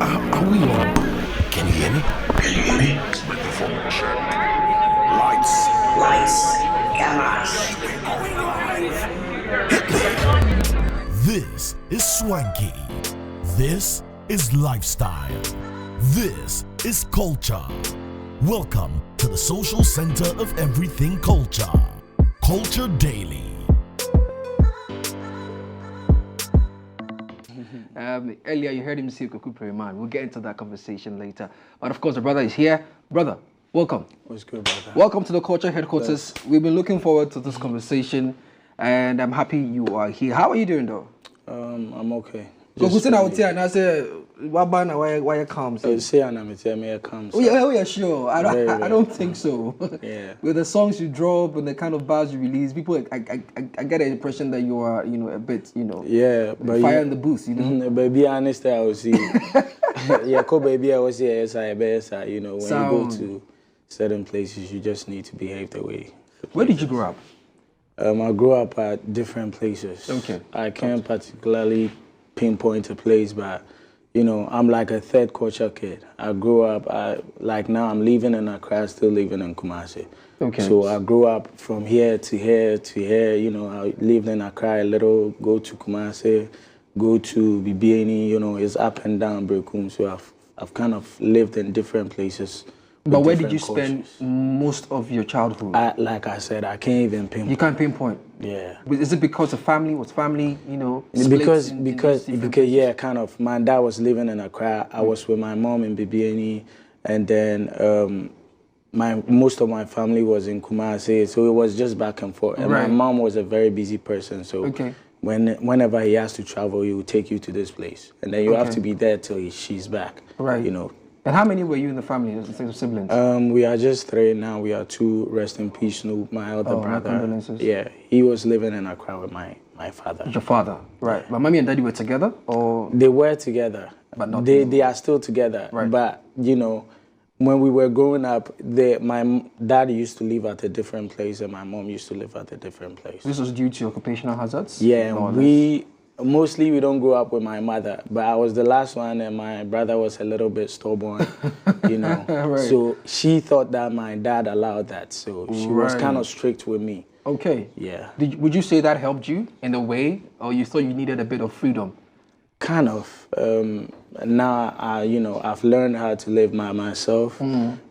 Are we on? Can you hear me? Can you hear me? Microphone check. Lights. Cameras. Hit me. This is swanky. This is lifestyle. This is culture. Welcome to the social center of everything culture. Culture Daily. Earlier you heard him say Kweku man. We'll get into that conversation later. But of course the brother is here. Brother, welcome. What's good, brother? Welcome to the Culture Headquarters. We've been looking forward to this conversation and I'm happy you are here. How are you doing though? I'm okay. Because I would say, and I say, why you come? Say me comes. Oh yeah, sure. I don't think so. Yeah. With the songs you drop and the kind of bars you release, people, I get the impression that you are, a bit, Yeah, but fire in the booth, But be honest, I was see. Yeah, baby, I was here. When you go to certain places, you just need to behave the way. Where did you grow up? I grew up at different places. Okay. I can't particularly pinpoint a place, but I'm like a third culture kid. I grew up, now I'm living in Accra, still living in Kumasi. Okay. So I grew up from here to here to here. I lived in Accra a little, go to Kumasi, go to Bibiani. It's up and down Brekum. So I've kind of lived in different places. But where did you spend most of your childhood? Like I said, I can't even pinpoint. You can't pinpoint? Yeah. Is it because of family? Was family, Because yeah, kind of. My dad was living in Accra. I was with my mom in Bibiani, and then most of my family was in Kumasi, so it was just back and forth. And my mom was a very busy person, so whenever he has to travel, he will take you to this place, and then you have to be there till she's back. Right. And how many were you in the family, the siblings? We are just 3 now. We are 2. Rest in peace, Snoop, my elder brother. My condolences. Yeah, he was living in Accra with my father. Your father, right? But mommy and daddy were together, or they were together, but not. They are still together. Right. But when we were growing up, my dad used to live at a different place, and my mom used to live at a different place. This was due to occupational hazards. Yeah, and mostly we don't grow up with my mother, but I was the last one and my brother was a little bit stubborn, Right. So she thought that my dad allowed that, so she was kind of strict with me. Okay. Yeah. Would you say that helped you in a way, or you thought you needed a bit of freedom? Kind of. Now, I've learned how to live by myself,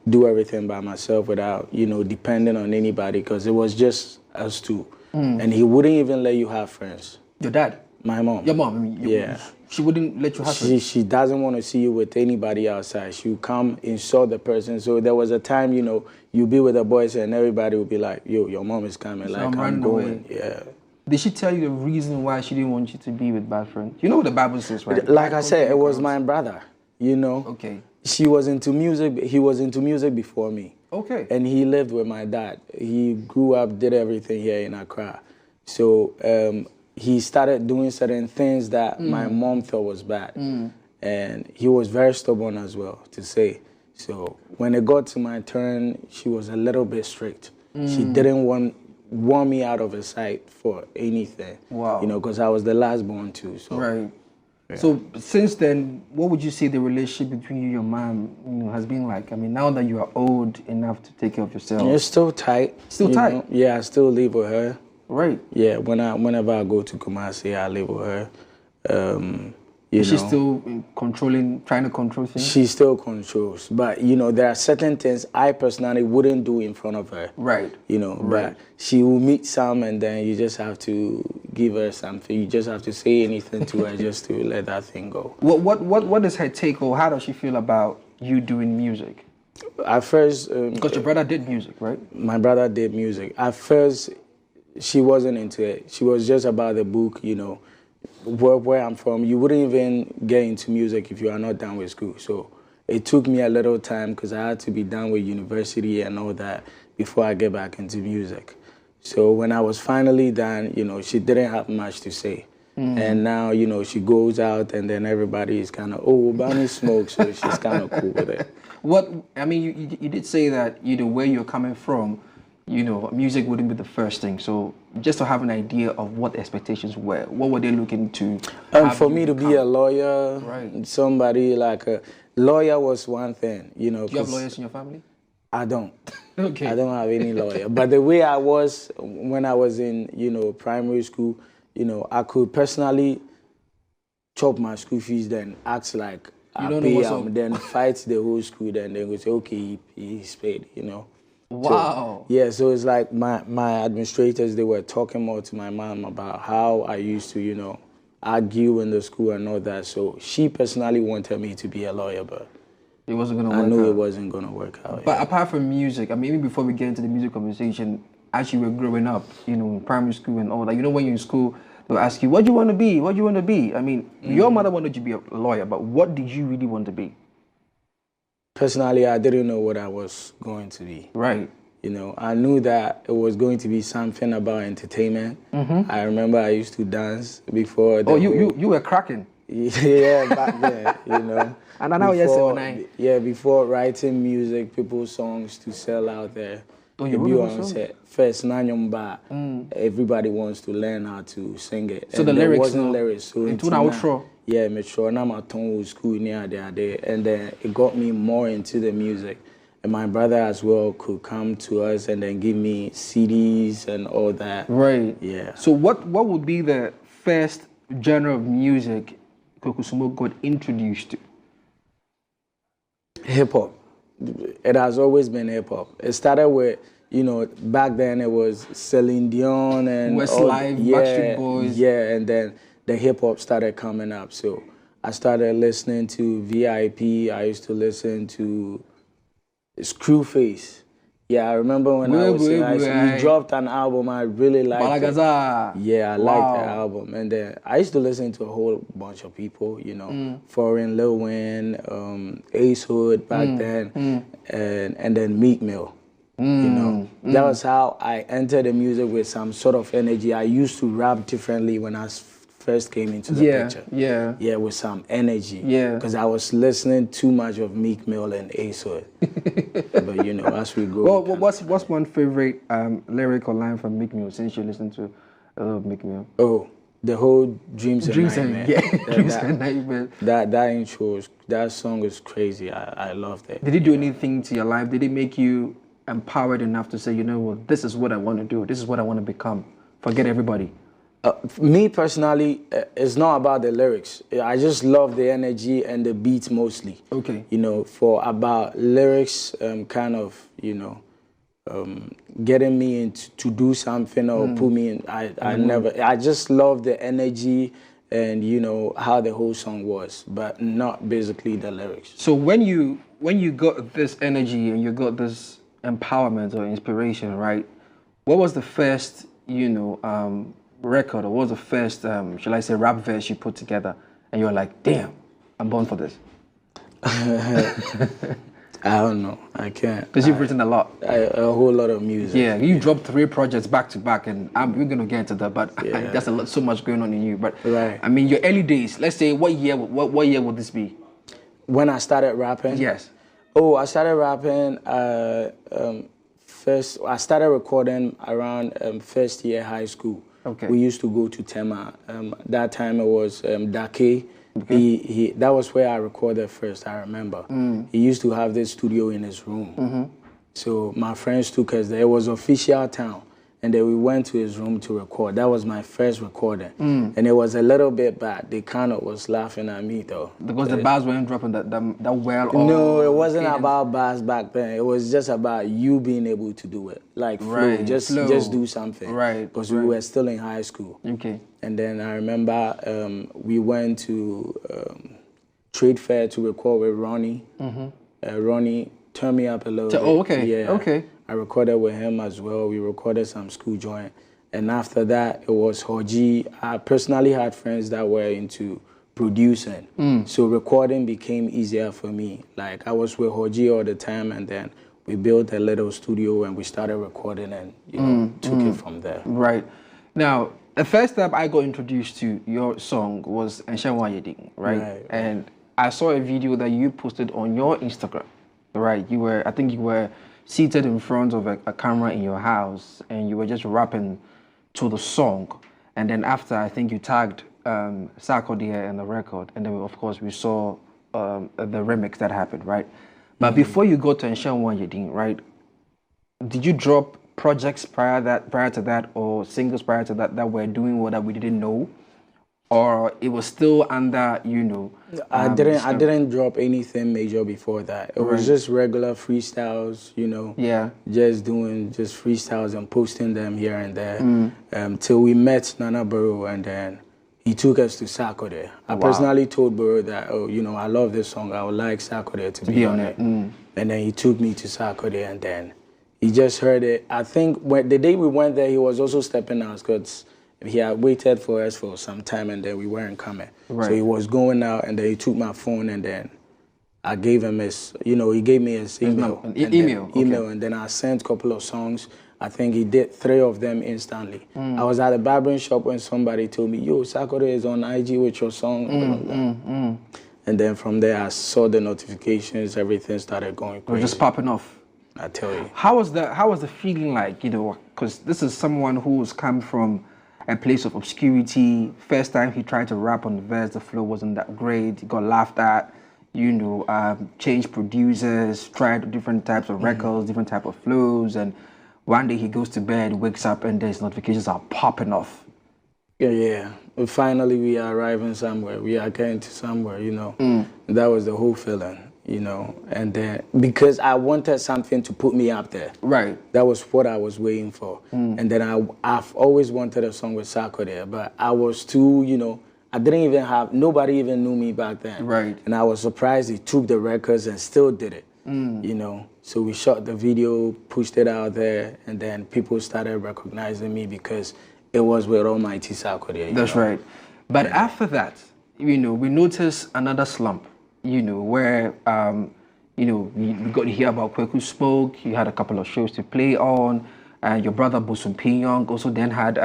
do everything by myself without, depending on anybody, because it was just us two. And he wouldn't even let you have friends. Your dad? My mom. Your mom? Yeah. She wouldn't let you have friends? She doesn't want to see you with anybody outside. She'll come, insult the person. So there was a time, you'll be with the boys and everybody will be like, yo, your mom is coming. So like, I'm going. Yeah. Did she tell you the reason why she didn't want you to be with bad friends? You know what the Bible says, right? Like I said, it was my brother, Okay. She was into music. He was into music before me. Okay. And he lived with my dad. He grew up, did everything here in Accra. So he started doing certain things that my mom thought was bad. And he was very stubborn as well, to say. So when it got to my turn, she was a little bit strict. She didn't want me out of her sight for anything. Wow. Because I was the last born too. So. Right. Yeah. So since then, what would you say the relationship between you and your mom has been like? I mean, now that you are old enough to take care of yourself. It's still tight. Still tight? Yeah, I still live with her. Right. Yeah, whenever I go to Kumasi, I live with her. Is she still trying to control things? She still controls. But, there are certain things I personally wouldn't do in front of her. Right. But she will meet some and then you just have to give her something. You just have to say anything to her just to let that thing go. What is her take, or how does she feel about you doing music? At first... because your brother did music, right? My brother did music. At first, she wasn't into it. She was just about the book, where I'm from. You wouldn't even get into music if you are not done with school. So it took me a little time because I had to be done with university and all that before I get back into music. So when I was finally done, she didn't have much to say. And now, she goes out and then everybody is kind of, Kweku Smoke, so she's kind of cool with it. You did say that, where you're coming from, you know, music wouldn't be the first thing. So just to have an idea of what the expectations were, what were they looking to? For me to be a lawyer, right. somebody like a lawyer was one thing, you know. Do you have lawyers in your family? I don't. Okay. I don't have any lawyer. But the way I was when I was in, you know, primary school, you know, I could personally chop my school fees, then act like I pay him, then fight the whole school, then they would say, okay, he's paid, you know. Wow. So, yeah, so it's like my administrators, they were talking more to my mom about how I used to, you know, argue in the school and all that. So she personally wanted me to be a lawyer, but it wasn't going to work out. I knew it wasn't going to work out. But apart from music, I mean, even before we get into the music conversation, as you were growing up, you know, in primary school and all that, you know, when you're in school, they'll ask you, what do you want to be? What do you want to be? I mean, your mother wanted you to be a lawyer, but what did you really want to be? Personally, I didn't know what I was going to be. Right. You know, I knew that it was going to be something about entertainment. I remember I used to dance before. You were cracking. Yeah, back then, you know. And I know yes, yeah, before writing music, people's songs to sell out there. Oh, you wrote first Nanyumba, everybody wants to learn how to sing it. So and the lyrics wasn't lyrics. So into an outro. Yeah, metro. Now my tongue was school near there, and then it got me more into the music. And my brother as well could come to us and then give me CDs and all that. Right. Yeah. So what would be the first genre of music Kweku Smoke got introduced to? Hip hop. It has always been hip hop. It started with, you know, back then it was Celine Dion and Westlife, Backstreet Boys. Yeah, and then the hip hop started coming up. So I started listening to VIP. I used to listen to Screwface. Yeah, I remember when I was in high school, he dropped an album I really liked. Yeah, I liked the album. And then I used to listen to a whole bunch of people, you know, Foreign, Lil Wayne, Ace Hood back then, and then Meek Mill. You know, that was how I entered the music with some sort of energy. I used to rap differently when I first came into the picture. Yeah, with some energy. Yeah. Because I was listening too much of Meek Mill and Ace Hood. But you know, as we go. Well, what's one favorite lyric or line from Meek Mill since you listen to Meek Mill? Oh, the whole Dreams and Nightmares. Dreams and Nightmares. That intro, that song is crazy. I loved it. Did it do anything to your life? Did it make you empowered enough to say, you know what, this is what I want to do. This is what I want to become. Forget everybody. Me personally, it's not about the lyrics. I just love the energy and the beat mostly. Okay. You know, for about lyrics, kind of, you know, getting me into to do something or put me in. I just love the energy and, you know, how the whole song was, but not basically the lyrics. So when you got this energy and you got this empowerment or inspiration, right? What was the first, you know, record, or what was the first, shall I say, rap verse you put together, and you were like, damn, I'm born for this? I don't know. I can't. Because you've written a lot. A whole lot of music. Yeah, you dropped 3 projects back to back, and we're going to get into that, but there's so much going on in you. But I mean, your early days, let's say, what year would this be? When I started rapping? Yes. Oh, I started rapping, first, I started recording around first year high school. Okay. We used to go to Tema. That time it was Dake. Okay. That was where I recorded first, I remember. He used to have this studio in his room. So my friends took us there. It was official town. And then we went to his room to record. That was my first recording. And it was a little bit bad. They kind of was laughing at me though. Because the bars weren't dropping that well. No, it wasn't about bars back then. It was just about you being able to do it. Like flow, just do something. Right. Because we were still in high school. Okay. And then I remember we went to Trade Fair to record with Ronnie. Ronnie turned me up a little bit. Oh, okay. Yeah. Okay. I recorded with him as well. We recorded some school joint. And after that, it was Hoji. I personally had friends that were into producing. So recording became easier for me. Like I was with Hoji all the time, and then we built a little studio and we started recording and, you know, took it from there. Right. Now, the first time I got introduced to your song was Enshawa Yeding, right? And I saw a video that you posted on your Instagram, right? I think you were seated in front of a camera in your house and you were just rapping to the song. And then after, I think you tagged Sakodie in the record. And then, of course, we saw the remix that happened, right? But before you go to Enshan Yedin, right? Did you drop projects prior to that or singles prior to that were doing what that we didn't know? Or it was still under, you know? I didn't drop anything major before that. It was just regular freestyles, you know. Yeah. Just doing just freestyles and posting them here and there. Till we met Nana Burrow, and then he took us to Sakodie. I personally told Burrow that, oh, you know, I love this song. I would like Sakodie to be on it. And then he took me to Sakodie, and then he just heard it. I think the day we went there, he was also stepping out because he had waited for us for some time, and then we weren't coming. Right. So he was going out, and then he took my phone, and then I gave him his, you know, he gave me his email. Email, and then I sent a couple of songs. I think he did 3 of them instantly. I was at a barbering shop when somebody told me, yo, Sakodie is on IG with your song. And then from there, I saw the notifications, everything started going crazy. It was just popping off. I tell you. How was the feeling like, you know, because this is someone who's come from a place of obscurity. First time he tried to rap on the verse, the flow wasn't that great. He got laughed at, you know, changed producers, tried different types of records, different type of flows, and one day he goes to bed, wakes up, and his notifications are popping off. Yeah. Finally, we are arriving somewhere. We are getting to somewhere, you know. That was the whole feeling. You know, and then because I wanted something to put me up there. Right. That was what I was waiting for. And then I've always wanted a song with Sakodie, but I was too, you know, I didn't even have, nobody even knew me back then. Right. And I was surprised he took the records and still did it, you know. So we shot the video, pushed it out there, and then people started recognizing me because it was with Almighty Sakodie. That's right. But after that, you know, we noticed another slump. You know, where, you know, we got to hear about Kweku Smoke. You had a couple of shows to play on. Your brother Busum Pinyong also then had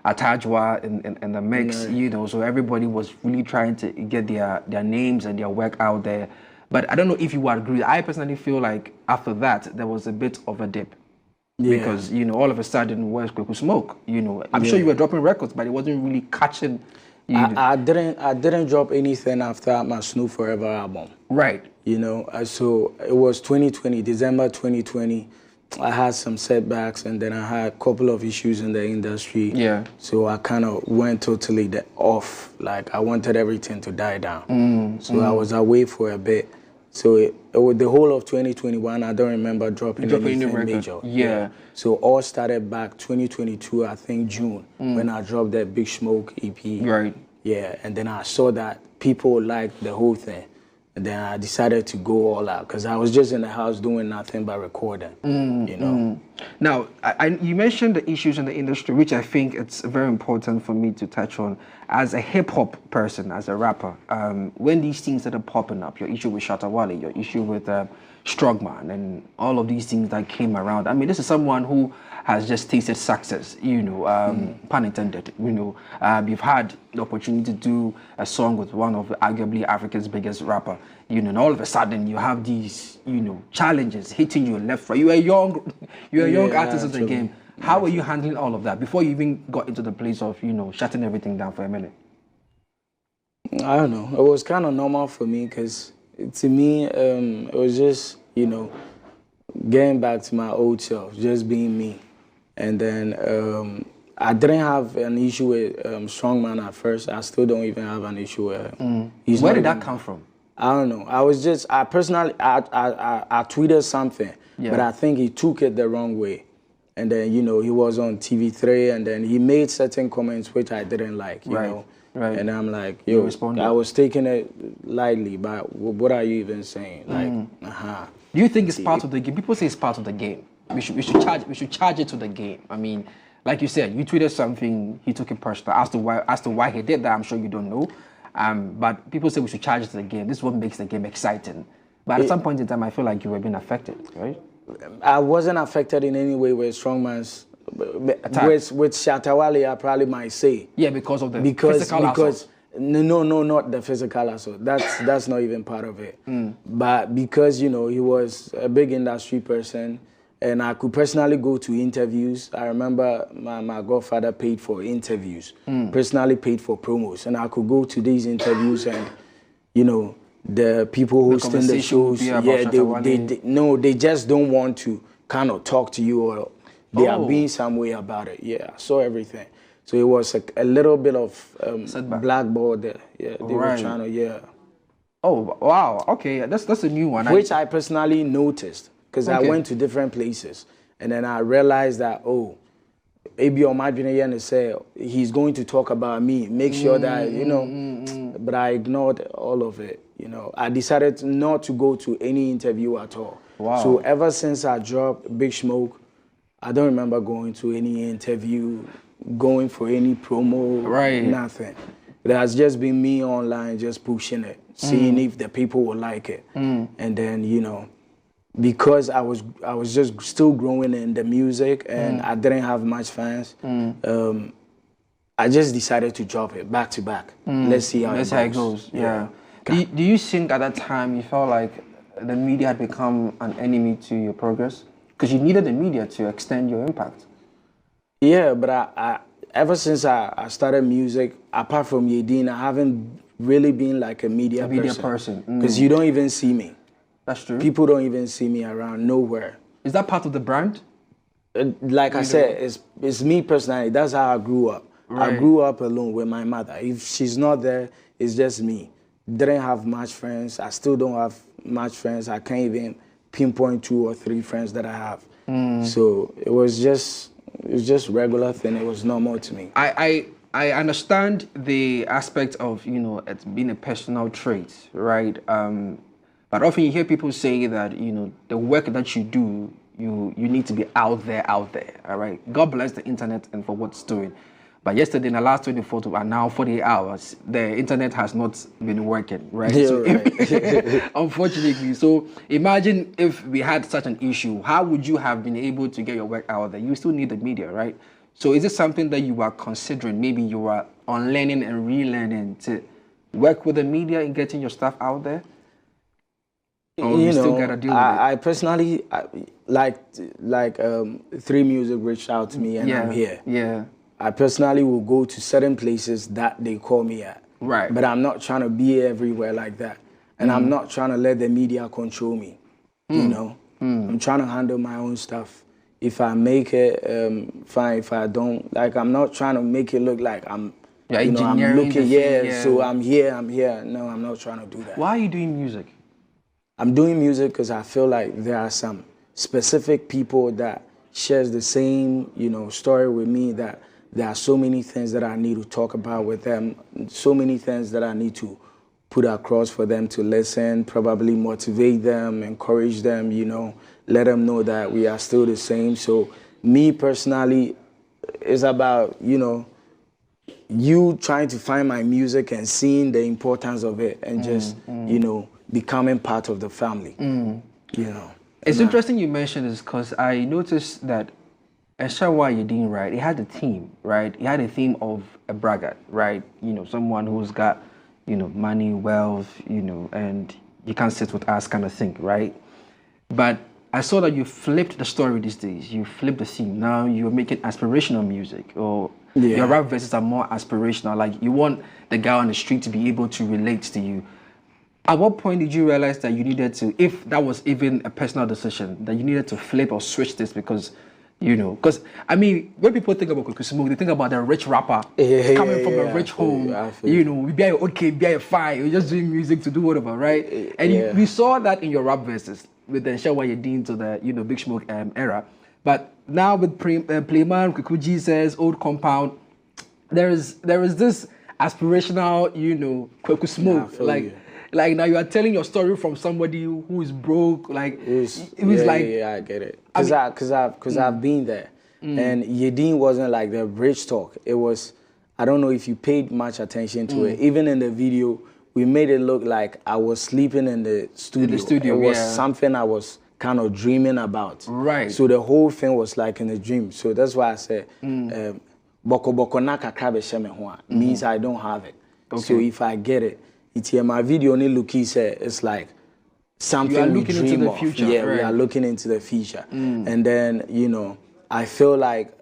Atajwa in the mix, you know. So everybody was really trying to get their names and their work out there. But I don't know if you would agree. I personally feel like after that, there was a bit of a dip. Because, you know, all of a sudden, where's Kweku Smoke? You know, I'm sure you were dropping records, but it wasn't really catching. I didn't drop anything after my Snoop Forever album. Right. You know, so it was 2020, December 2020. I had some setbacks, and then I had a couple of issues in the industry. Yeah. So I kind of went totally off. Like, I wanted everything to die down. So I was away for a bit. So the whole of 2021, I don't remember dropping anything major. Yeah. So all started back 2022, I think June, when I dropped that Big Smoke EP. Right. Yeah, and then I saw that people liked the whole thing. And then I decided to go all out because I was just in the house doing nothing but recording, you know. Now, you mentioned the issues in the industry, which I think it's very important for me to touch on. As a hip-hop person, as a rapper, when these things started popping up, your issue with Shatta Wale, your issue with Strongman, and all of these things that came around. I mean, this is someone who has just tasted success, you know, pun intended. You know, you've had the opportunity to do a song with one of arguably Africa's biggest rapper, you know, and all of a sudden you have these, you know, challenges hitting you left, right. You're a young artist in the game. How are you handling all of that before you even got into the place of, you know, shutting everything down for a minute? I don't know. It was kind of normal for me because to me, it was just, you know, getting back to my old self, just being me. And then I didn't have an issue with Strongman at first. I still don't even have an issue with him. Where did that come from? I don't know. I personally tweeted something, but I think he took it the wrong way. And then, you know, he was on TV3, and then he made certain comments which I didn't like, you know. Right. And I'm like, yo, I was taking it lightly, but what are you even saying? Like, Do you think it's part of the game? People say it's part of the game. We should charge it to the game. I mean, like you said, you tweeted something, he took it personal. As to why he did that, I'm sure you don't know. But people say we should charge it to the game. This is what makes the game exciting. But at some point in time, I feel like you were being affected, right? I wasn't affected in any way with with Shatta Wale, I probably might say. Yeah, because of the physical assault. No, not the physical assault. That's not even part of it. But because, you know, he was a big industry person, and I could personally go to interviews. I remember my godfather paid for interviews, personally paid for promos, and I could go to these interviews, and, you know, the people hosting the shows, they just don't want to kind of talk to you, or they are being some way about it. Yeah, I saw everything. So it was a little bit of blackboard there. Yeah, they were trying to, Oh, wow. Okay, that's a new one. Which I personally noticed, because I went to different places, and then I realized that, oh, maybe on my and say he's going to talk about me, make sure that, you know, but I ignored all of it. You know, I decided not to go to any interview at all. Wow. So ever since I dropped Big Smoke, I don't remember going to any interview, going for any promo, nothing. It has just been me online, just pushing it, seeing if the people will like it. And then, you know, because I was just still growing in the music, and I didn't have much fans, I just decided to drop it back to back. Let's see how it goes. Yeah. Do you think at that time you felt like the media had become an enemy to your progress? Because you needed the media to extend your impact. Yeah, but I ever since I started music, apart from Yedin, I haven't really been like a media person. Because you don't even see me. That's true. People don't even see me around, nowhere. Is that part of the brand? Like I said, it's me personally. That's how I grew up. I grew up alone with my mother. If she's not there, it's just me. Didn't have much friends. I still don't have much friends. I can't even pinpoint 2 or 3 friends that I have. So it was just regular thing. It was normal to me. I understand the aspect of, you know, it's being a personal trait, right? But often you hear people say that, you know, the work that you do, you need to be out there, all right? God bless the internet and for what it's doing. But yesterday, in the last 24 to now 48 hours, the internet has not been working, right? Yeah, so unfortunately, so imagine if we had such an issue, how would you have been able to get your work out there? You still need the media, right? So is it something that you are considering? Maybe you are unlearning and relearning to work with the media and getting your stuff out there? Or you still gotta deal with it? I personally, like 3 Music reached out to me, and I'm here. Yeah. I personally will go to certain places that they call me at. Right. But I'm not trying to be everywhere like that. And I'm not trying to let the media control me. You know? I'm trying to handle my own stuff. If I make it, fine. If I don't, like, I'm not trying to make it look like I'm, you know, I'm looking, so I'm here. No, I'm not trying to do that. Why are you doing music? I'm doing music because I feel like there are some specific people that shares the same, you know, story with me, that there are so many things that I need to talk about with them, so many things that I need to put across for them to listen, probably motivate them, encourage them, you know, let them know that we are still the same. So me personally, it's about, you know, you trying to find my music and seeing the importance of it, and just, you know, becoming part of the family, you know. It's interesting you mentioned this, because I noticed that Eshawa Yedin, right, he had a theme, right? He had a theme of a braggart, right? You know, someone who's got, you know, money, wealth, you know, and you can't sit with us kind of thing, right? But I saw that you flipped the story these days. You flipped the theme. Now you're making aspirational music, or your rap verses are more aspirational. Like, you want the guy on the street to be able to relate to you. At what point did you realize that you needed to, if that was even a personal decision, that you needed to flip or switch this? Because, you know, because, I mean, when people think about Kweku Smoke, they think about the rich rapper coming from a rich home, you know, we be okay, be fine, you're just doing music to do whatever, right? And we saw that in your rap verses with the Shawa Yedin to the, you know, Big Smoke era. But now with Playman, Kweku Jesus, Old Compound, there is this aspirational, you know, Kweku Smoke, like now you are telling your story from somebody who is broke, like it was I get it, because I've been there, and Yedin wasn't like the rich talk. It was, I don't know if you paid much attention to it. Even in the video, we made it look like I was sleeping in the studio. It was something I was kind of dreaming about. Right. So the whole thing was like in a dream. So that's why I said, Boko Boko Naka Krabe Sheme Hua means I don't have it. So if I get it, it's here. My video only look it's like something we dream of. Yeah, right. We are looking into the future. And then, you know, I feel like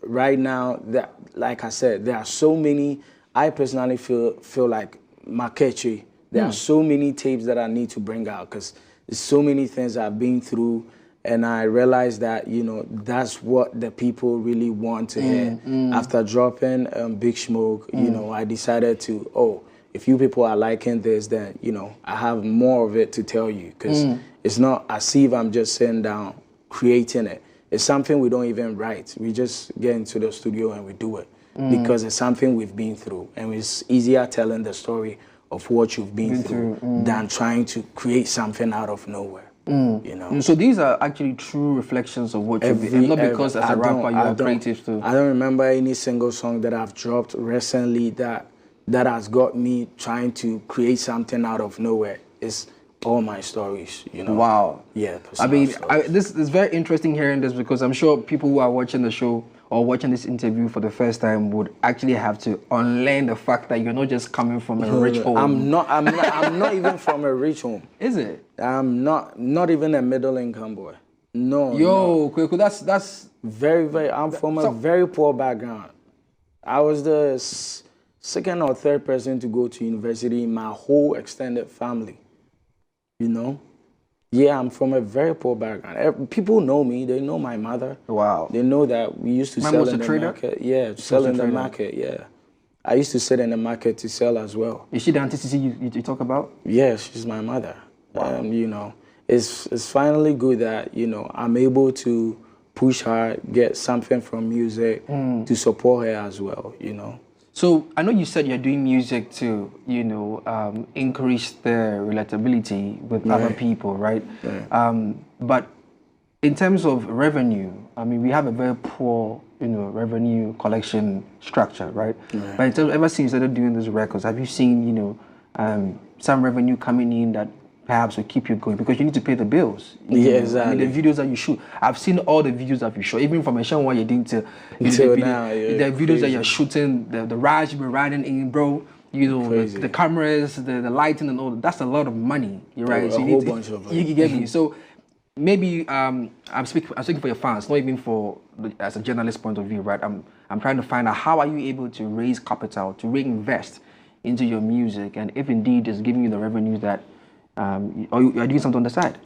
right now that, like I said, there are so many. I personally feel like Makechi. There are so many tapes that I need to bring out because there's so many things I've been through, and I realized that, you know, that's what the people really want to hear. After dropping Big Smoke, you know, I decided to, if you people are liking this, then, you know, I have more of it to tell you, because it's not as if I'm just sitting down creating it. It's something we don't even write. We just get into the studio and we do it because it's something we've been through, and it's easier telling the story of what you've been through than trying to create something out of nowhere. You know. So these are actually true reflections of what you've been, not because as a rapper you are creative too. I don't remember any single song that I've dropped recently that has got me trying to create something out of nowhere. It's all my stories, you know. Wow. Yeah. I mean, this is very interesting hearing this, because I'm sure people who are watching the show or watching this interview for the first time would actually have to unlearn the fact that you're not just coming from a rich home. I'm not even from a rich home. Is it? I'm not even a middle income boy. No. Yo, Kweku, that's very. I'm from a very poor background. I was the second or third person to go to university in my whole extended family. You know? Yeah, I'm from a very poor background. People know me. They know my mother. Wow. They know that we used to sell in the market. Yeah, sell in the market, yeah. I used to sit in the market to sell as well. Is she the Auntie Sisi you talk about? Yeah, she's my mother. Wow. You know, it's finally good that, you know, I'm able to push her, get something from music to support her as well, you know. So I know you said you're doing music to, you know, increase the relatability with other people, right? But in terms of revenue, I mean, we have a very poor, you know, revenue collection structure, right? But in terms, ever since you started doing these records, have you seen, you know, some revenue coming in that perhaps will keep you going, because you need to pay the bills? Yeah, exactly. I mean, the videos that you shoot, I've seen all the videos that you shoot, even from a show where you didn't until now. The videos that you're shooting, the rides you've been riding in, bro. You know, the cameras, the lighting, and all that. That's a lot of money. You're right. So a whole bunch of money. You get me. So maybe I'm speaking for your fans, not even for as a journalist point of view, right? I'm trying to find out, how are you able to raise capital to reinvest into your music, and if indeed it's giving you the revenue that or you are doing something on the side?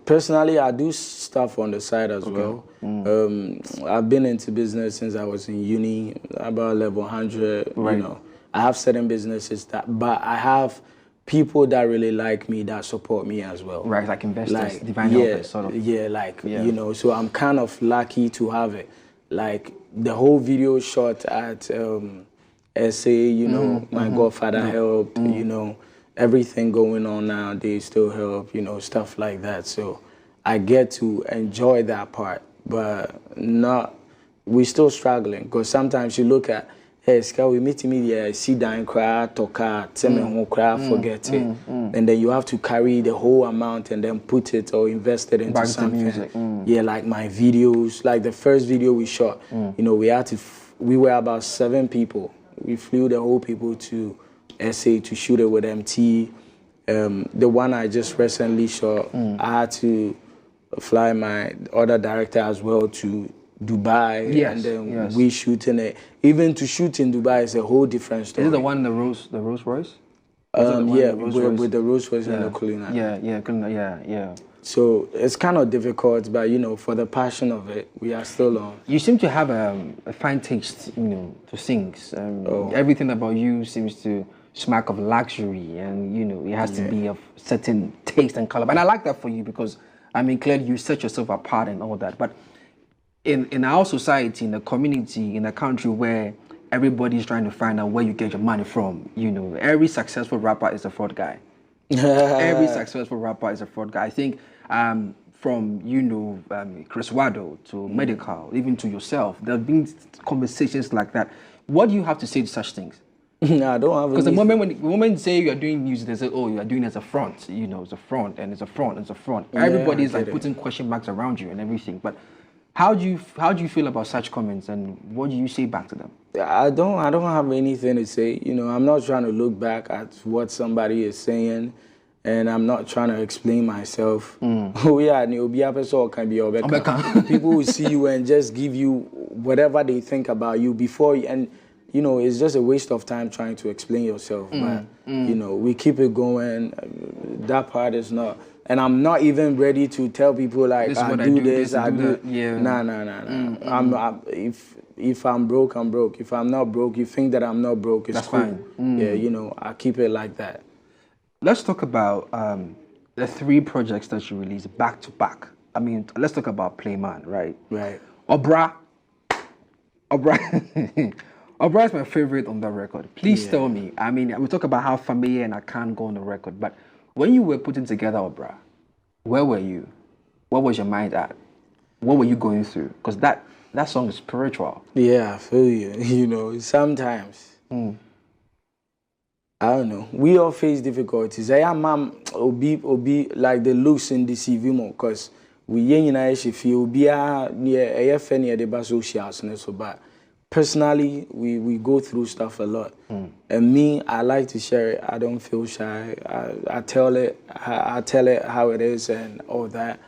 Personally, I do stuff on the side as well. I've been into business since I was in uni, about level 100. You know, I have certain businesses but I have people that really like me, that support me as well. Right, like investors, divine helpers, sort of. Yeah, you know, so I'm kind of lucky to have it. Like the whole video shot at SA, you know, my godfather helped, you know. Everything going on now, they still help, you know, stuff like that. So I get to enjoy that part, but we're still struggling, because sometimes you look at, hey, Ska, we meet me, sit down, cry, talk, forget it. And then you have to carry the whole amount and then put it or invest it into something. Music. Yeah, like my videos, like the first video we shot, you know, we were about 7 people. We flew the whole people to SA to shoot it with MT. The one I just recently shot, I had to fly my other director as well to Dubai, and then we shooting it. Even to shoot in Dubai is a whole different story. Is it the one, the Rolls Royce? Yeah, with the Rolls Royce and the Kulina. Yeah. So it's kind of difficult, but you know, for the passion of it, we are still on. You seem to have a fine taste, you know, to sing. Everything about you seems to smack of luxury, and you know, it has to be of certain taste and color. And I like that for you, because I mean, clearly you set yourself apart and all that. But in our society, in the community, in a country where everybody's trying to find out where you get your money from, you know, every successful rapper is a fraud guy. Every successful rapper is a fraud guy. I think from, you know, Chris Wado to Medical, even to yourself, there have been conversations like that. What do you have to say to such things? No, I don't have. Because the moment you say you are doing music, they say, oh, you are doing it as a front. You know, it's a front, and it's a front, it's a front. Everybody's like putting question marks around you and everything. But How do you feel about such comments, and what do you say back to them? I don't have anything to say. You know, I'm not trying to look back at what somebody is saying, and I'm not trying to explain myself. Oh yeah, people will see you and just give you whatever they think about you before, and you know, it's just a waste of time trying to explain yourself. But you know, we keep it going. That part is not. And I'm not even ready to tell people like I do this, I do. Yeah. Nah. If I'm broke, I'm broke. If I'm not broke, you think that I'm not broke. It's That's cool. fine. Yeah, you know, I keep it like that. Let's talk about the 3 projects that you released back to back. I mean, let's talk about Playman, right? Right. Obra is my favorite on the record. Please tell me. I mean, we talk about how familiar and I can't go on the record, but when you were putting together Obra, where were you? What was your mind at? What were you going through? Because that song is spiritual. Yeah, I feel you. You know, sometimes, I don't know, we all face difficulties. I am obi like the looks in the CV more, because we feel be near the socials, so bad. Personally, we go through stuff a lot, and me, I like to share it. I don't feel shy. I tell it how it is and all that.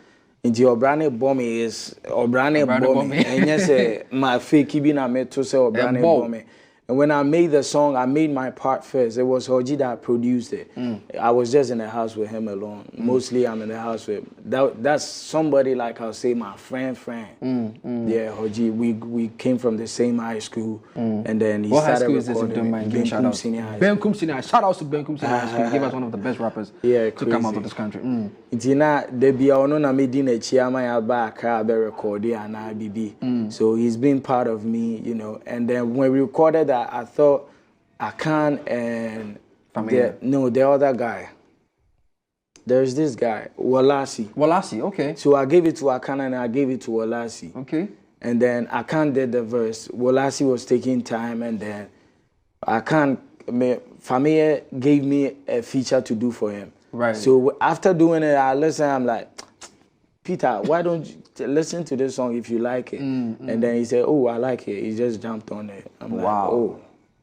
Into Obrane bomb is Obrane bomb, and yes, my fake bina met to say Obrane bomb. And when I made the song, I made my part first. It was Hoji that produced it. I was just in the house with him alone. Mostly I'm in the house with that's somebody like I'll say my friend. Yeah, Hoji. We came from the same high school, and then he started recording. Shout out to Benkum Senior High School. He gave us one of the best rappers to come out of this country. Itina debia ono na medi na chiama ya ba Accra be recording and IBB. So he's been part of me, you know. And then when we recorded that, I thought Akan and the other guy. There's this guy, Walasi, okay. So I gave it to Akan and I gave it to Walasi. Okay. And then Akan did the verse. Walasi was taking time, and then Akan, Famille gave me a feature to do for him. Right. So after doing it, I listen. I'm like, Peter, why don't you listen to this song if you like it? And then he said, oh, I like it. He just jumped on it. I'm like, oh,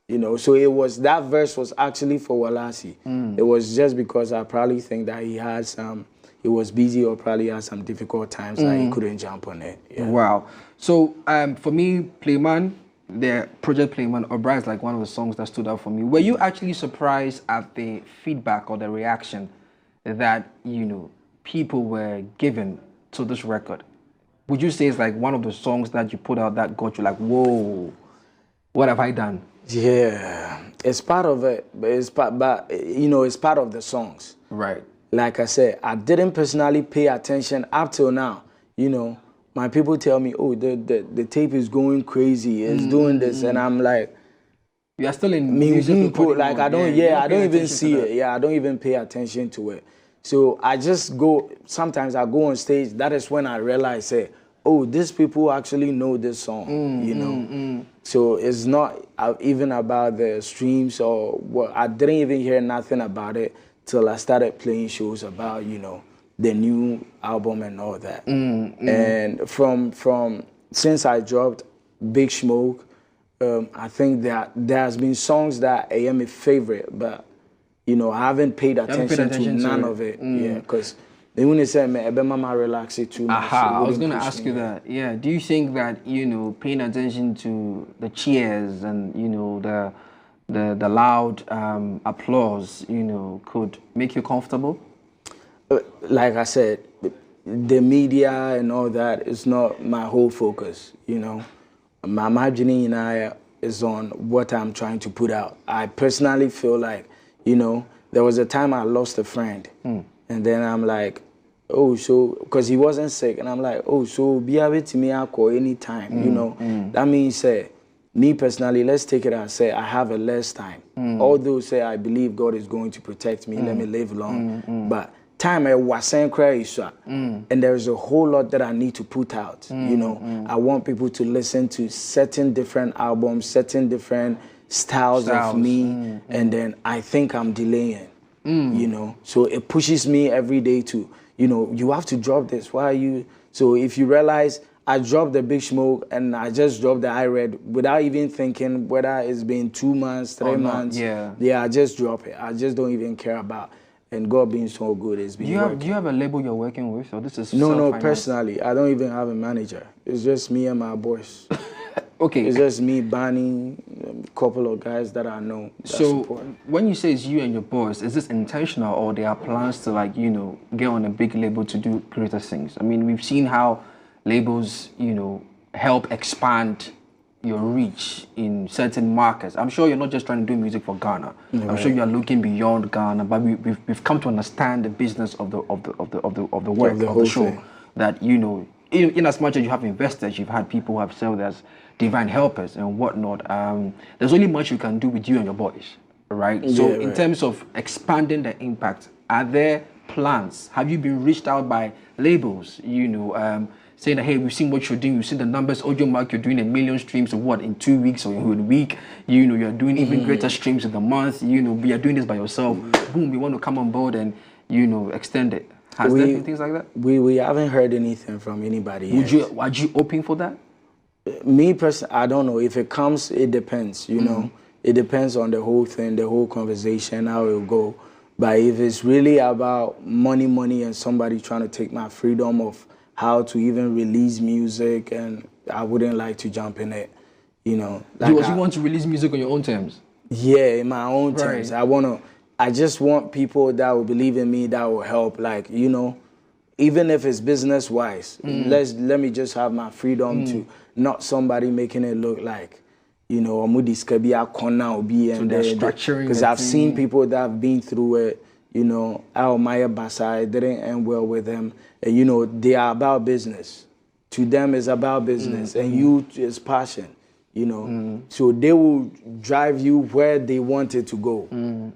you know. So it was, that verse was actually for Walasi. It was just because I probably think that he had some, he was busy or probably had some difficult times that he couldn't jump on it. Yeah. Wow. So for me, Playman, the project Playman, Obra is like one of the songs that stood out for me. Were you actually surprised at the feedback or the reaction that, you know, people were given to this record? Would you say it's like one of the songs that you put out that got you like, whoa, what have I done? Yeah, it's part of it, but you know, it's part of the songs. Right. Like I said, I didn't personally pay attention up till now. You know, my people tell me, oh, the tape is going crazy, it's doing this, and I'm like, you are still in music like I don't, I don't even see it. Yeah, I don't even pay attention to it. So I just go, sometimes I go on stage, that is when I realize, say, oh, these people actually know this song, you know. So it's not even about the streams or what. I didn't even hear nothing about it till I started playing shows about, you know, the new album and all that. And from since I dropped Big Smoke, I think that there has been songs that I am a favorite, but you know, I haven't paid attention to none of it. Yeah, because they wouldn't say, man, mama relax it too much. I was going to ask you that. Yeah, do you think that, you know, paying attention to the cheers and, you know, the loud applause, you know, could make you comfortable? Like I said, the media and all that is not my whole focus, you know. My imagining is on what I'm trying to put out. I personally feel like, you know, there was a time I lost a friend, and then I'm like, oh, so, because he wasn't sick, and I'm like, oh, so be able to me anytime, you know. That means, me personally, let's take it as, say, I have a less time. Although, say, I believe God is going to protect me, let me live long, but time I wasn't crazy, and there's a whole lot that I need to put out, you know. I want people to listen to certain different albums, certain different styles of me, and then I think I'm delaying, you know. So it pushes me every day to, you know, you have to drop this. Why are you? So if you realize I dropped the Big Smoke and I just dropped the I Read without even thinking whether it's been 2 months, 3 months. Yeah, I just drop it. I just don't even care about. And God being so good, it's been working. Do you have a label you're working with, or this is No, personally, I don't even have a manager. It's just me and my boys. Okay. It's just me, Barney, a couple of guys that I know. So when you say it's you and your boys, is this intentional, or there are plans to, like, you know, get on a big label to do greater things? I mean, we've seen how labels, you know, help expand your reach in certain markets. I'm sure you're not just trying to do music for Ghana. Right. I'm sure you are looking beyond Ghana, but we've come to understand the business of the work of the show. Thing. That, you know, in as much as you have investors, you've had people who have served as divine helpers and whatnot. There's only much you can do with you and your boys, right? So in terms of expanding the impact, are there plans? Have you been reached out by labels? You know. Saying that, hey, we've seen what you're doing, we've seen the numbers. Audio Mark, you're doing 1 million streams or what in 2 weeks or in a week. You know, you're doing even greater streams in the month. You know, we are doing this by yourself. Boom, we want to come on board and, you know, extend it. Has there been things like that? We haven't heard anything from anybody yet. Are you open for that? Me personally, I don't know. If it comes, it depends. You know, it depends on the whole thing, the whole conversation, how it will go. But if it's really about money, and somebody trying to take my freedom of how to even release music, and I wouldn't like to jump in it, you know. Like you want to release music on your own terms? Yeah, in my own terms. I just want people that will believe in me, that will help, like, you know, even if it's business-wise, let me just have my freedom to, not somebody making it look like, you know, because I've seen people that have been through it. You know, Al Maya Basa, it didn't end well with them. And, you know, they are about business. To them, it's about business. And you, it's passion, you know. So they will drive you where they want it to go.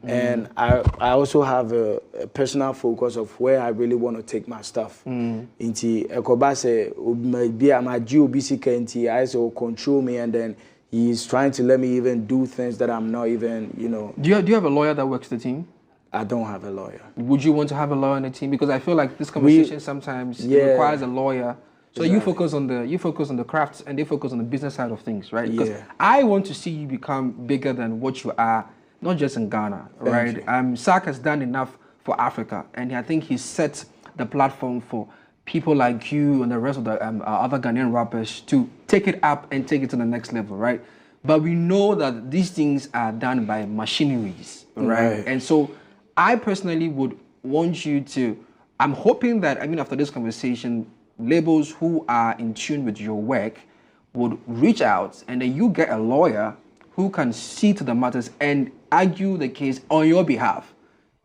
And I also have a personal focus of where I really want to take my stuff. Into Ekobase, maybe I'm a GOBC, I will control me, and then he's trying to let me even do things that I'm not even, you know. Do you have a lawyer that works the team? I don't have a lawyer. Would you want to have a lawyer on the team? Because I feel like this conversation sometimes it requires a lawyer. So you focus on the crafts, and they focus on the business side of things, right? Because I want to see you become bigger than what you are, not just in Ghana, right? Sark has done enough for Africa, and I think he set the platform for people like you and the rest of the other Ghanaian rappers to take it up and take it to the next level, right? But we know that these things are done by machineries, right? And so I personally would want you to, I'm hoping that, I mean, after this conversation, labels who are in tune with your work would reach out, and then you get a lawyer who can see to the matters and argue the case on your behalf.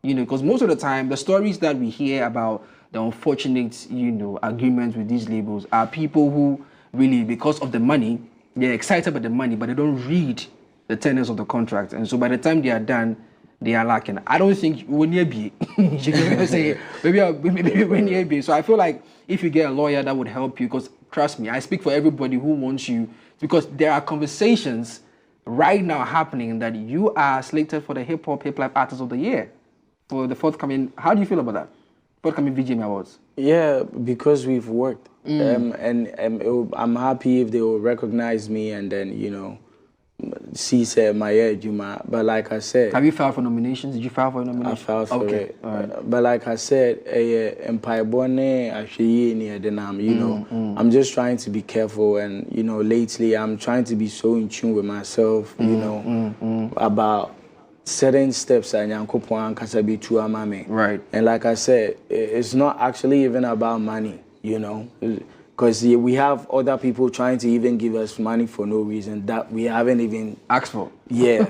You know, because most of the time, the stories that we hear about the unfortunate, you know, agreements with these labels are people who really, because of the money, they're excited about the money, but they don't read the tenets of the contract. And so by the time they are done, they are lacking. I don't think when you be, maybe when you be. So I feel like if you get a lawyer, that would help you. Because trust me, I speak for everybody who wants you. Because there are conversations right now happening that you are slated for the hip hop artist of the year for the forthcoming. How do you feel about that? Forthcoming VGM Awards. Yeah, because we've worked, and I'm happy if they will recognize me, and then, you know, see say my Juma. But like I said, have you filed for nominations? Did you file for a nomination? I filed for it. All right. But like I said, Empire Bone actually near the name. You know, I'm just trying to be careful, and, you know, lately I'm trying to be so in tune with myself. You know, about certain steps and right. And like I said, it's not actually even about money. You know. Because we have other people trying to even give us money for no reason that we haven't even asked for. Yeah.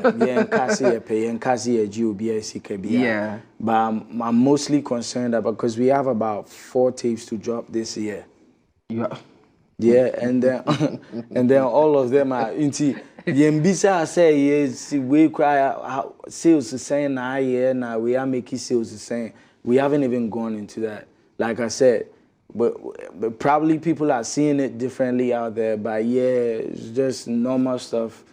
But I'm mostly concerned about, because we have about 4 tapes to drop this year. Yeah, and then all of them are into the Mbisa say yes, we cry sales the same now we are making sales the same. We haven't even gone into that. Like I said. But probably people are seeing it differently out there. But yeah, it's just normal stuff.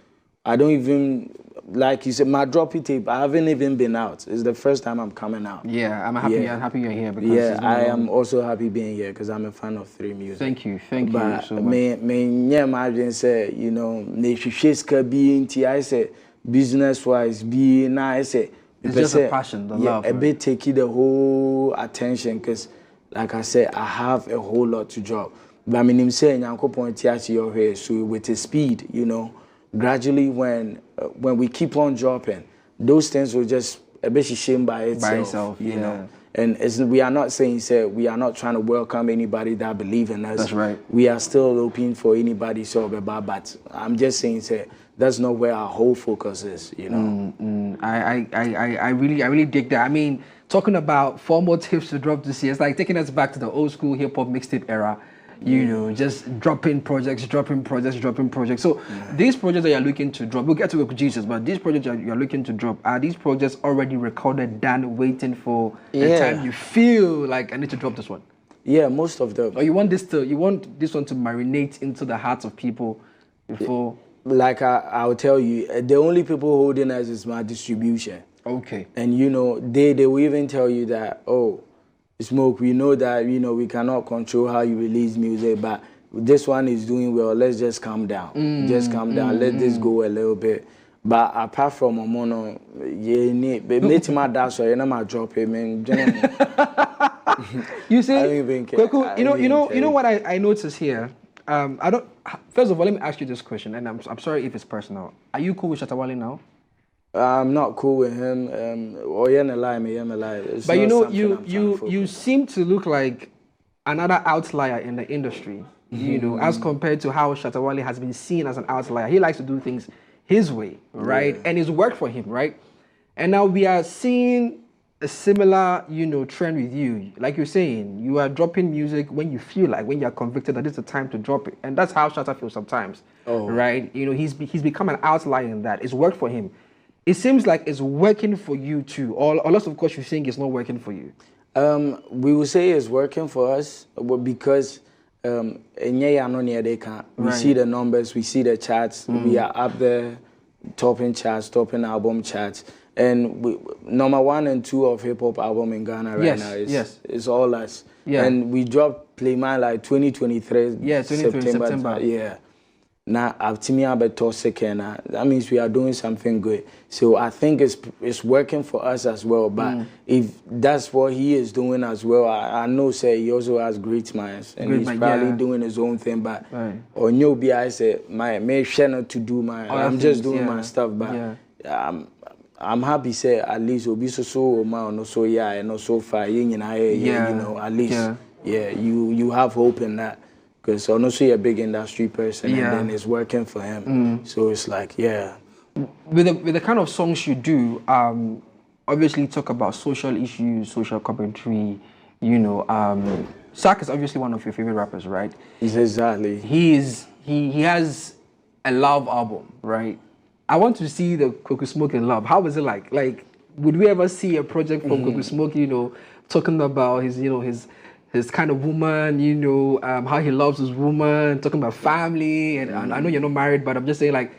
I don't even like you said, my droppy tape, I haven't even been out. It's the first time I'm coming out. Yeah, I'm happy. Yeah. I'm happy you're here because Yeah, I am also happy being here because I'm a fan of 3 music. Thank you so much. But me imagine say, you know, I say business wise, be now I say it's just a passion, the love. A bit taking the whole attention because, like I said, I have a whole lot to drop. But I mean, I'm saying, I'm going to your hair, so with the speed, you know, gradually when we keep on dropping, those things will just a bit shame by itself, you know. And we are not saying, we are not trying to welcome anybody that believe in us. That's right. We are still open for anybody, but I'm just saying, that's not where our whole focus is, you know. I really dig that. I mean, talking about 4 more tips to drop this year, it's like taking us back to the old school hip hop mixtape era. You know, just dropping projects. So these projects that you're looking to drop, we'll get to Kweku Jesus, but these projects you're looking to drop, are these projects already recorded, done, waiting for the time you feel like I need to drop this one? Yeah, most of them. Or you want this one to marinate into the hearts of people before? Like I'll tell you, the only people holding us is my distribution. Okay. And you know, they will even tell you that, oh, Smoke, we know that, you know, we cannot control how you release music, but this one is doing well. Let's just calm down. Let this go a little bit. But apart from Omono, my drop it, man. You see, I don't even care. Kweku, you know what I noticed here. I don't. First of all, let me ask you this question, and I'm sorry if it's personal. Are you cool with Shatta now? I'm not cool with him. But you know, you seem to look like another outlier in the industry. You know, as compared to how Shatta has been seen as an outlier. He likes to do things his way, right? And it's worked for him, right? And now we are seeing a similar, you know, trend with you. Like you're saying, you are dropping music when you feel like, when you're convicted that it's the time to drop it. And that's how Shatta feels sometimes, right? You know, he's become an outlier in that. It's worked for him. It seems like it's working for you too. Or lots of course you think it's not working for you. We will say it's working for us because we see the numbers, we see the charts, we are up there, topping charts, topping album charts. And #1 and 2 of hip hop album in Ghana right now is all us. Yeah. And we dropped Playman like 2023. Yeah, 2023 September. Yeah. Now, that means we are doing something good. So I think it's working for us as well. But if that's what he is doing as well, I know he also has great minds and he's probably doing his own thing. But or I say may share not to do my. I'm just doing my stuff. But I'm happy say at least will be so no so and no so far you know at least you have hope in that. Because honestly, a big industry person, and then it's working for him. So it's like, With the kind of songs you do, obviously talk about social issues, social commentary. You know, Sak is obviously one of your favorite rappers, right? Exactly. He has a love album, right? I want to see the Kweku Smoke in love. How was it like? Like, would we ever see a project from Kweku Smoke? You know, talking about his kind of woman, you know, how he loves his woman, talking about family, and I know you're not married, but I'm just saying, like,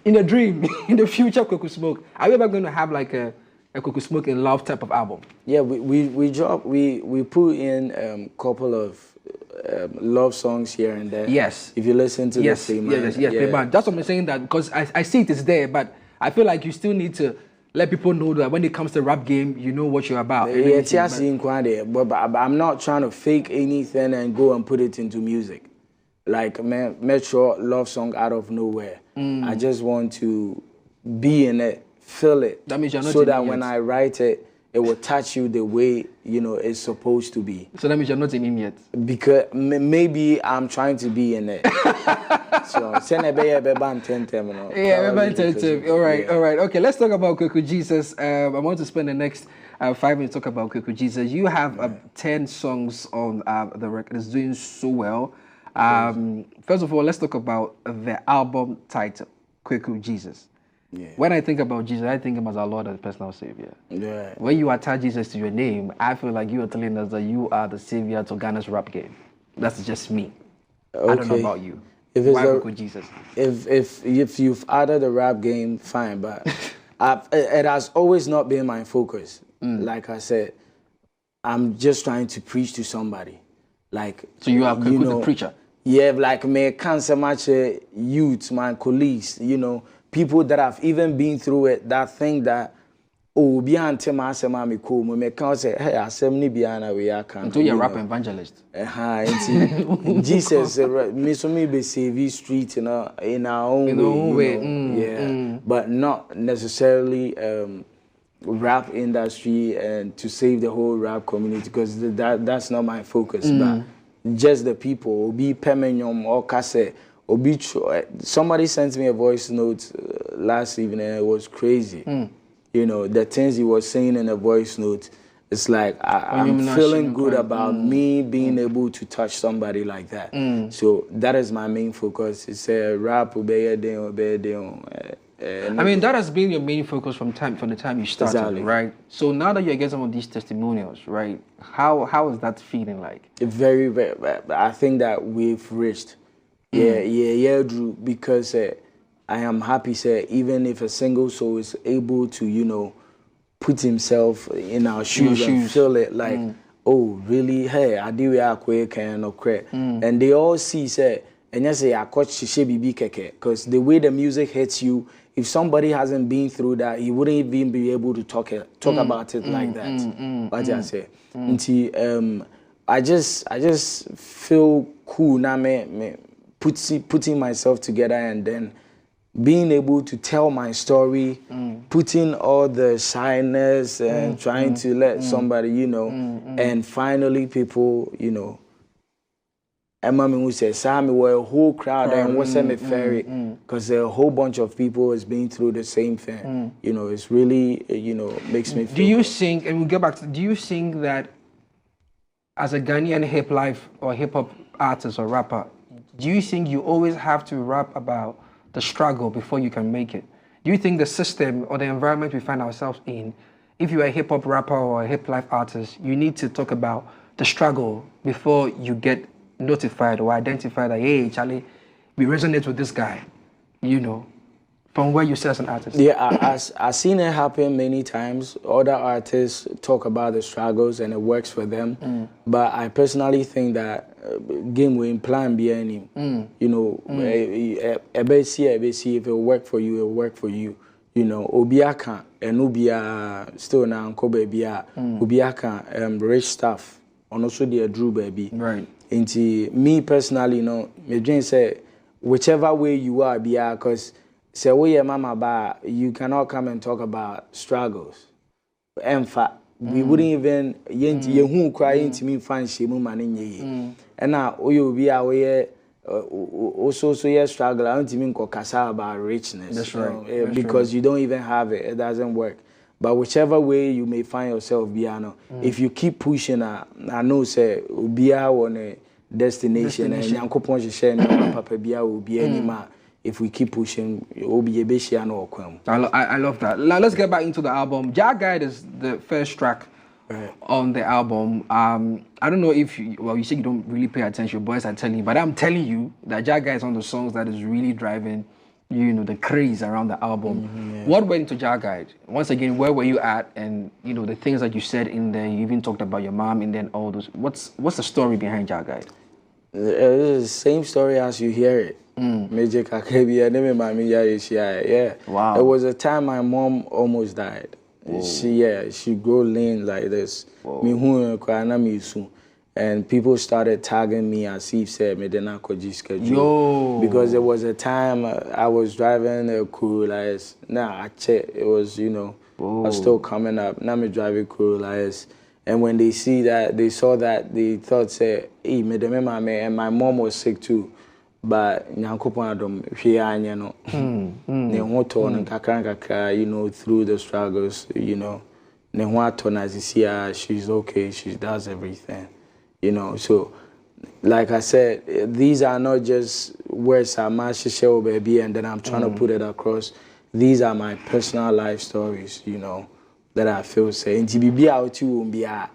in a dream, in the future, Kweku Smoke, are we ever going to have like a Kweku Smoke in love type of album? Yeah, we put in a couple of love songs here and there. Yes. If you listen to the Playman. Playman. That's what I'm saying, that because I see it is there, but I feel like you still need to let people know that when it comes to rap game, you know what you're about. But I'm not trying to fake anything and go and put it into music. Like Metro love song out of nowhere. I just want to be in it, feel it. That means you're not so that when I write it, it will touch you the way you know it's supposed to be. So that means you're not in him yet. Because maybe I'm trying to be in it. So send all right. Okay, let's talk about Kweku Jesus. I want to spend the next 5 minutes talk about Kweku Jesus. You have 10 songs on the record. It's doing so well. First of all, let's talk about the album title, Kweku Jesus. Yeah. When I think about Jesus, I think him as our Lord and personal Savior. Yeah. When you attach Jesus to your name, I feel like you are telling us that you are the Savior to Ghana's rap game. That's just me. Okay. I don't know about you. If it's Kweku Jesus? If you've added the rap game, fine. But it has always not been my focus. Like I said, I'm just trying to preach to somebody. Like, so you are Kweku the preacher? Yeah, like me can't so much youth, my colleagues, people that have even been through it, that think that behind him I say me cool, me can't say hey assembly behind we are can. So you're a rap evangelist. Jesus me so me be save street in our own way. But not necessarily rap industry and to save the whole rap community, because that's not my focus. But just the people, obi pemenyom or kase, obi. Somebody sent me a voice note last evening. It was crazy. The things he was saying in a voice note. It's like I'm feeling good about me being able to touch somebody like that. So that is my main focus. It's a rap, obey. I mean, that has been your main focus from the time you started, exactly. Right? So now that you're getting some of these testimonials, right? How is that feeling like? Very, very. I think that we've reached, Drew, because I am happy, say, even if a single soul is able to, put himself in our shoes and feel it like, oh, really? Hey, I do and they all see, say, and you say, I coach Shishe Bibi Keke, because the way the music hits you, if somebody hasn't been through that, he wouldn't even be able to talk about it like that. What I say? I just feel cool now, me putting myself together and then being able to tell my story, putting all the shyness and trying to let somebody, and finally people, and mommy would say, Sammy, we're a whole crowd and what's me ferry, because a whole bunch of people is being through the same thing. It's really, makes me feel. Do you think, and we'll get back to, do you think that as a Ghanaian hip hop artist or rapper, do you think you always have to rap about the struggle before you can make it? Do you think the system or the environment we find ourselves in, if you're a hip hop rapper or a hip life artist, you need to talk about the struggle before you get notified or identified that, hey, Charlie, we resonate with this guy, from where you sit as an artist? Yeah, I've seen it happen many times. Other artists talk about the struggles and it works for them. But I personally think that game will plan be any, if it will work for you, it will work for you. Obiaka and Ubia still now Kobe Bia, Ubiaka rich stuff, and also the Drew baby. Right. Into me personally, my dream say whichever way you are, because say we mama ba, you cannot come and talk about struggles. In fact, we wouldn't even cry into me find shame money. And now you be away also struggle. I don't even kasa about richness. That's right. Because you don't even have it. It doesn't work. But whichever way you may find yourself, if you keep pushing, I know say be on a destination and Yankopon share papa bia will be anymore. If we keep pushing, it will be a beshia no kwem. I love that. Now let's get back into the album. Jah Guide is the first track on the album. I don't know if you say you don't really pay attention, boys are telling you, but I'm telling you that Jah Guide is one of the songs that is really driving the craze around the album. What went into Jah Guide? Once again, where were you at? And the things that you said in there, you even talked about your mom and then all those. What's the story behind Jah Guide? It's the same story as you hear it. Major Kakebia, yeah. Wow. It was a time my mom almost died. Whoa. She grew lean like this. And people started tagging me as if said me didn't schedule. Because there was a time I was driving a Corolla. I checked. It was I was still coming up. Now me driving Corolla. And when they saw that, they thought say, hey, me and my mom was sick too. But Nyankopon adom hwe anya no. Ne ho to no kakra through the struggles, ne ho ato na she's okay, she does everything. So like I said, these are not just words I'm share baby and then I'm trying to put it across. These are my personal life stories, that I feel say. Nti bibia oti wo bia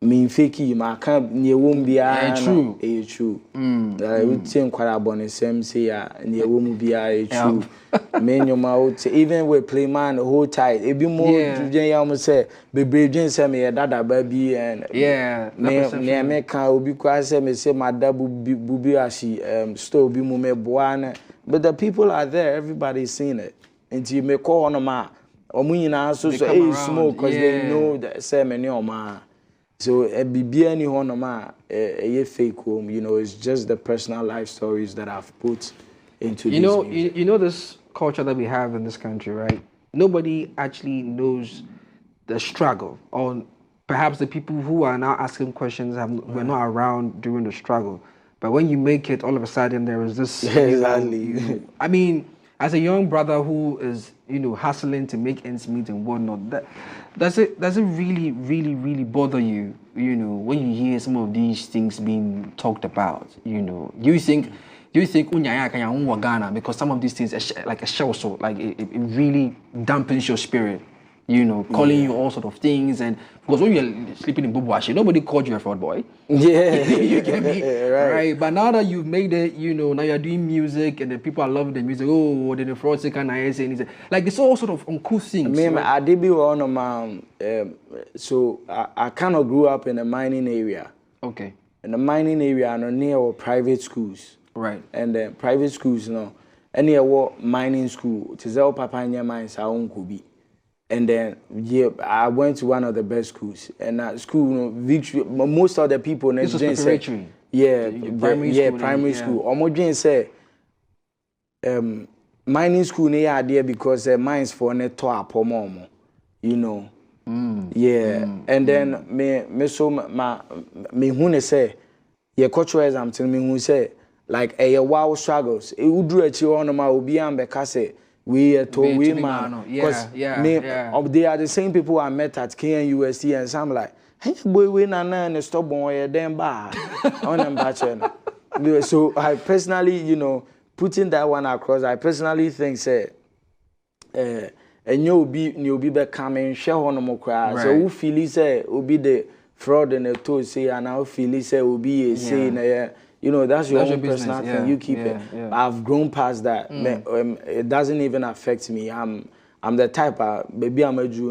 me fake you, I can't near won't be true. True. I would think quite about the same say near won't be true. Men your mouth, even we play man hold tight. It be more to almost say, be brave, send me a dada baby and near me can be quite say my double booby as she still be more buana. But the people are there, everybody's seen it. Until you may call on a man. Or when you so hey smoke because they know that same any man. So be any honor a fake home, you know, it's just the personal life stories that I've put into you know you know this culture that we have in this country, right? Nobody actually knows the struggle, or perhaps the people who are now asking questions were not around during the struggle. But when you make it, all of a sudden there is this exactly. I mean, as a young brother who is, you know, hustling to make ends meet and whatnot, does it really bother you, you know, when you hear some of these things being talked about? You know, do you think Ghana, because some of these things are like a shell, so like it really dampens your spirit, you know, calling you all sort of things? And because when you're sleeping in Bubuashi, nobody called you a fraud boy. Yeah. You get me? Right. But now that you've made it, you know, now you're doing music and the people are loving the music. Oh, then the fraud can I say anything? Like it's all sort of uncouth things. I did be one of my so I kind of grew up in a mining area. Okay. In the mining area and near private schools. Right. And then private schools, you know, any mining school, Tizel Papanya mines our own could be. And then I went to one of the best schools. And at school, you know, victory, most of the people this was preparatory. Primary school. Almost say mining school near idea because mines for net to a you know. And then me so me who say cultural exam tell me who say like a wow struggles. It would do it on my obi and because we to we man. Because they are the same people I met at KNUST, and so I'm like, hey boy, we na stop boy them bad. So I personally, you know, putting that one across, I personally think say and you'll be back coming share on more cry. So who feel say will be the fraud and the toe say, and I feel say will be a say you know, that's your own personal thing. You keep it. I've grown past that. It doesn't even affect me. I'm the type of maybe I'm a Jew,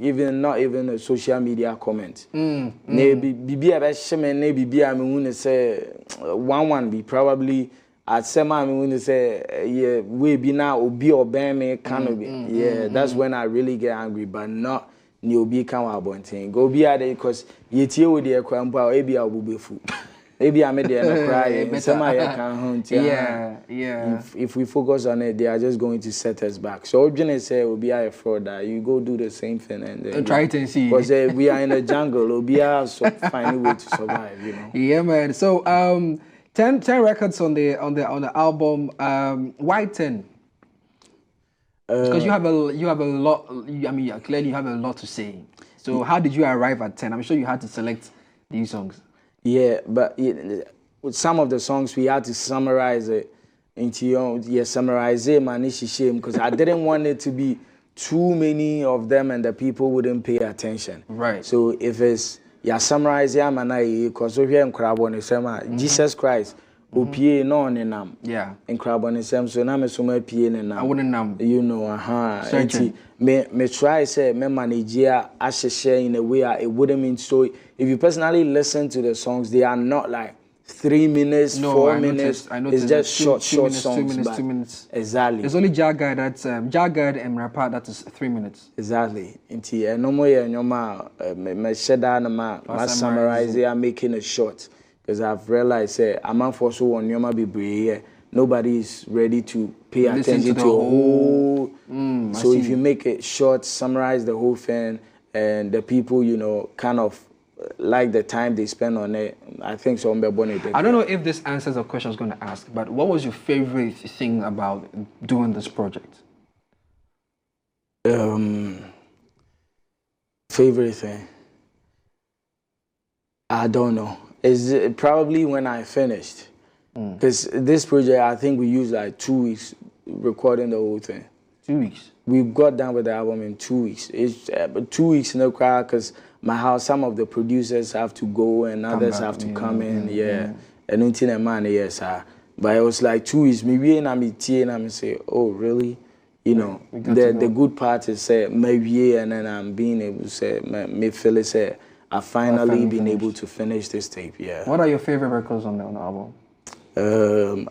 even not even a social media comment. Maybe I say one be probably at some I'm going to say we be now or be or bear me can be. That's when I really get angry, but not new be can thing. Go be at it because you tell with the crumble, maybe I will be fool. Maybe I made them cry. Somebody can hunt. If we focus on it, they are just going to set us back. So Ojene say will be a fraud that you go do the same thing and try it and see. Because we are in the jungle, we'll be so find a way to survive, you know. Yeah, man. So 10 records on the album. Why 10? Because you have a lot. I mean, clearly you have a lot to say. So how did you arrive at 10? I'm sure you had to select these songs. Yeah, but with some of the songs we had to summarize it into summarize it, man, it's a shame because I didn't want it to be too many of them and the people wouldn't pay attention. Right. So if it's summarize it, man, because we here in Krabon, Jesus Christ, OPA no nenam. Yeah. In Krabon, so now me so much PA nenam. I wouldn't name. You know, me try say me manage I share in a way it wouldn't mean so. If you personally listen to the songs, they are not like 3 minutes, 4 minutes. I noticed. It's just short songs. 2 minutes. Exactly. There's only Jagged that's Jagged and Rapper that is 3 minutes. Exactly. Until no more me share that ma summarize it, I'm making it short because I've realized I'm for so on your be brave. Nobody is ready to pay attention to the whole. So if you make it short, summarize the whole thing, and the people, you know, kind of like the time they spend on it, I think so. I don't know if this answers the question I was going to ask, but what was your favorite thing about doing this project? Favorite thing? I don't know. It's probably when I finished. Because this project, I think we used like 2 weeks recording the whole thing. 2 weeks? We got done with the album in 2 weeks. It's 2 weeks in the crowd because my house, some of the producers have to go and others have to come in. Yeah. And until a man, yes, but it was like 2 weeks. Maybe and I'm say, oh, really? You know, the good part is say maybe, and then I'm being able to say, me feel it say, I've finally been able to finish this tape. Yeah. What are your favorite records on the album?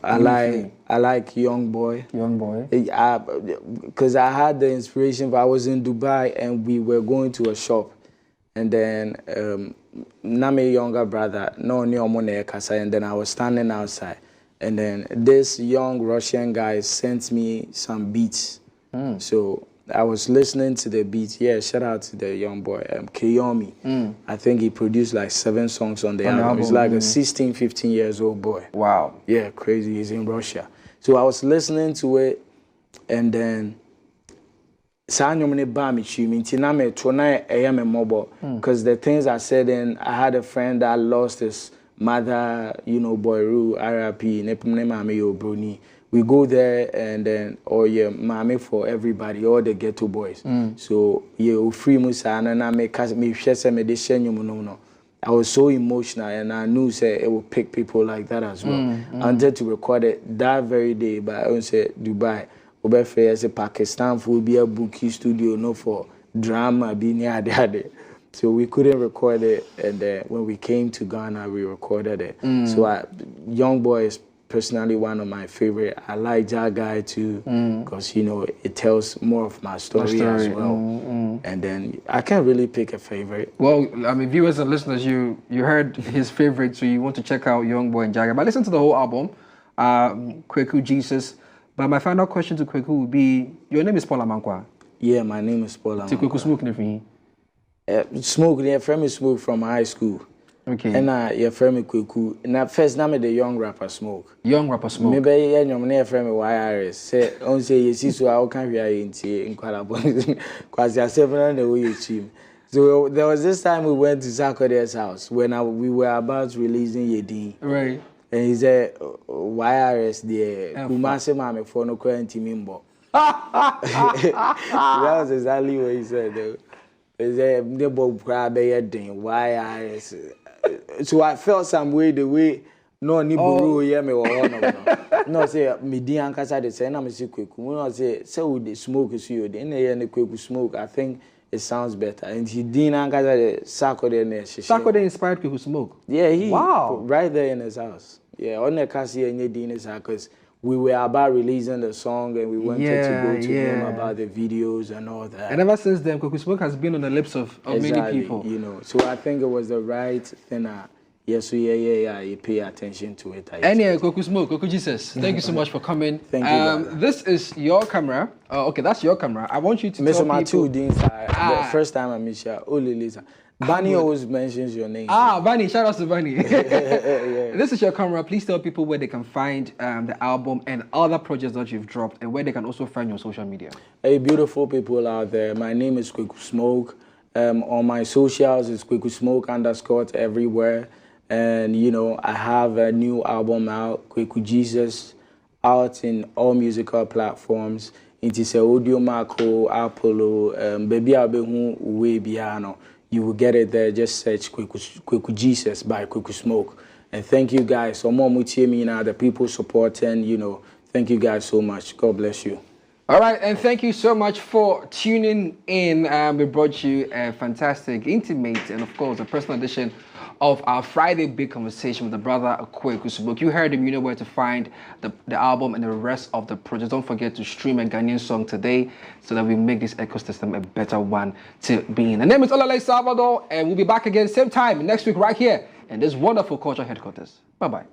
I like Young Boy. Young Boy. Because I had the inspiration. I was in Dubai and we were going to a shop, and then my younger brother, and then I was standing outside, and then this young Russian guy sent me some beats. So I was listening to the beats. Yeah, shout out to the young boy, Kiyomi. I think he produced like 7 songs on the album. He's like a 16, 15 years old boy. Wow. Yeah, crazy. He's in Russia. So I was listening to it, and then because the things I said, and I had a friend that lost his mother, you know, Boyru, RIP, we go there and then, oh yeah, mame for everybody, all the ghetto boys. So yeah, free musa and me I was so emotional, and I knew say it would pick people like that as well. I wanted to record it that very day, but I said Dubai, as a Pakistan for be a bookie studio, no for drama, be near there. So we couldn't record it, and when we came to Ghana, we recorded it. So Young Boy is personally one of my favorite. I like that guy too, because you know it tells more of my story as well. And then I can't really pick a favorite. Well, I mean, viewers and listeners, you heard his favorite, so you want to check out Young Boy and Jaga. But listen to the whole album, Kweku Jesus. But my final question to Kweku would be: your name is Paul Amankwa? Yeah, my name is Paul Amankwa. Kweku Smoke, anything? Smoke, yeah, friend me Smoke from high school. Okay. And your friend me Kweku. And first name the young rapper Smoke. Young rapper Smoke. Maybe yeah, your name friend me YRS. Say, on say you see so I can't hear in Kuala because you are several the way you team. So there was this time we went to Sakodie's house when we were about releasing Yedin. Right. And he said, YRS there, Kumase Mame for no quarantine mimbo. That was exactly what he said though. He said, YRS. So I felt some way the way no ni buru yeah me no say me di ankasa de say na me say Kweku no say we dey smoke so you dey na yeah ne Kweku Smoke. I think it sounds better, and he di ankasa de Sakodie na Sakodie inspired Kweku Smoke. Yeah, he right there in his house. Yeah, on the kasi any di in his house, because we were about releasing the song and we wanted to go to him about the videos and all that. And ever since then, Kweku Smoke has been on the lips of many people. You know, so I think it was the right thing. Yes, you pay attention to it. Anyway, Kweku Smoke, Kweku Jesus, thank you so much for coming. Thank you. This is your camera. Okay, that's your camera. I want you to tell people. The first time I met you, Lisa. Bunny always mentions your name. Bunny, shout out to Bunny. This is your camera. Please tell people where they can find the album and other projects that you've dropped, and where they can also find your social media. Hey, beautiful people out there. My name is Kweku Smoke. On my socials, it's Kweku Smoke _ everywhere. And, you know, I have a new album out, Kweku Jesus, out in all musical platforms. It is a audio macro, Apollo, baby abehu we biano. You will get it there. Just search Kweku Jesus by Kweku Smoke. And thank you guys. So more me now, the people supporting, you know, thank you guys so much. God bless you. All right, and thank you so much for tuning in. We brought you a fantastic, intimate, and of course, a personal edition of our Friday Big Conversation with the brother Kweku Smoke. You heard him, you know where to find the album and the rest of the project. Don't forget to stream a Ghanaian song today so that we make this ecosystem a better one to be in. The name is Outliers Salvador, and we'll be back again same time next week right here in this wonderful culture headquarters. Bye-bye.